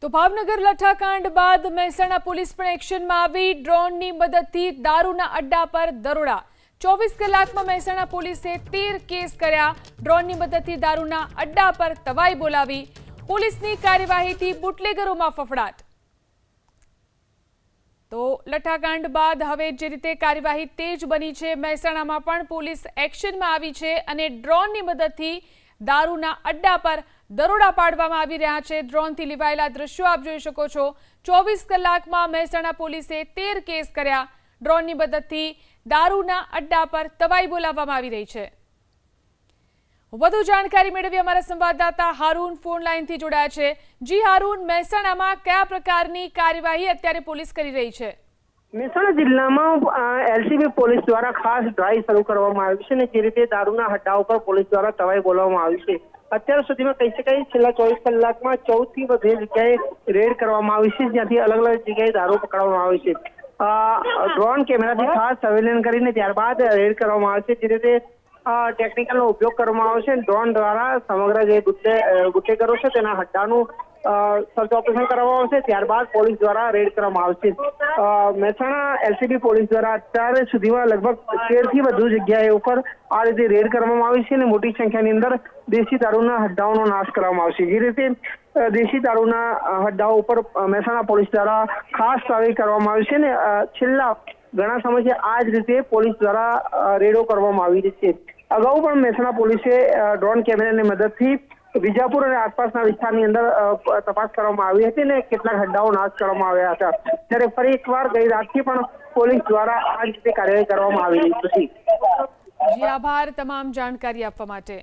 તો ભાવનગર લઠ્ઠાકાંડ બાદ મહેસાણા પોલીસ પણ એક્શનમાં આવી। ડ્રોનની મદદથી દારૂના અડ્ડા પર દરોડા। 24 કલાકમાં મહેસાણા પોલીસે 13 કેસ કર્યા। ડ્રોનની મદદથી દારૂના અડ્ડા પર તવાઈ બોલાવી। પોલીસની કાર્યવાહીથી બુટલેગરોમાં ફફડાટ। તો લઠ્ઠાકાંડ બાદ હવે જે રીતે કાર્યવાહી તેજ બની છે, મહેસાણામાં પણ પોલીસ એક્શનમાં આવી છે અને ડ્રોનની મદદથી દારૂના અડ્ડા પર દરોડા પાડવામાં આવી રહ્યા છે। ડ્રોનથી લેવાયેલા દ્રશ્યો આપ જોઈ શકો છો। 24 કલાકમાં મહેસાણા પોલીસે 13 કેસ કર્યા। ડ્રોનની મદદથી દારૂના અડ્ડા પર તવાઈ બોલાવવામાં આવી રહી છે। વધુ જાણકારી મેળવી અમારા સંવાદદાતા હારૂન ફોન લાઈનથી જોડાયા છે। જી હારૂન, મહેસાણામાં કયા પ્રકારની કાર્યવાહી અત્યારે પોલીસ કરી રહી છે? મહેસાણા જિલ્લામાં એલસીબી પોલીસ દ્વારા ખાસ ડ્રાઈવ શરૂ કરવામાં આવી છે અને જે રીતે દારૂના અડ્ડા ઉપર પોલીસ દ્વારા તવાઈ બોલાવવામાં આવી છે। અત્યાર સુધીમાં કહી શકાય છેલ્લા 24 કલાકમાં 14 થી વધુ જગ્યાએ રેડ કરવામાં આવી છે, જ્યાંથી અલગ અલગ જગ્યાએ દારૂ પકડવામાં આવે છે। ડ્રોન કેમેરાથી ખાસ સર્વેલન્સ કરીને ત્યારબાદ રેડ કરવામાં આવે છે। જે રીતે ટેકનિકલનો ઉપયોગ કરવામાં આવે છે। ડ્રોન દ્વારા સમગ્ર જે ગુટેગરો છે તેના અડ્ડાનું સર્ચ ઓપરેશન કરવામાં આવશે, ત્યારબાદ પોલીસ દ્વારા રેડ કરવામાં આવશે। મહેસાણા એલસીબી પોલીસ દ્વારા અત્યાર સુધીમાં લગભગ 13 થી વધુ જગ્યાએ ઉપર આ રીતે રેડ કરવામાં આવી છે અને મોટી સંખ્યાની અંદર દેશી દારૂના અડ્ડાઓનો નાશ કરવામાં આવશે। જે રીતે દેશી દારૂના અડ્ડાઓ ઉપર મહેસાણા પોલીસ દ્વારા ખાસ કાર્યવાહી કરવામાં આવી છે અને છેલ્લા ઘણા સમયથી આ જ રીતે પોલીસ દ્વારા રેડો કરવામાં આવી રહી છે। અગાઉ પણ મહેસાણા પોલીસે ડ્રોન કેમેરાની મદદથી વિજાપુર અને આસપાસના વિસ્તારની અંદર તપાસ કરવામાં આવી હતી અને કેટલાક અડ્ડાઓ નાશ કરવામાં આવ્યા હતા। ત્યારે ફરી એકવાર ગઈ રાતથી પણ પોલીસ દ્વારા આ જ રીતે કાર્યવાહી કરવામાં આવી રહી હતી। જી આભાર તમામ જાણકારી આપવા માટે।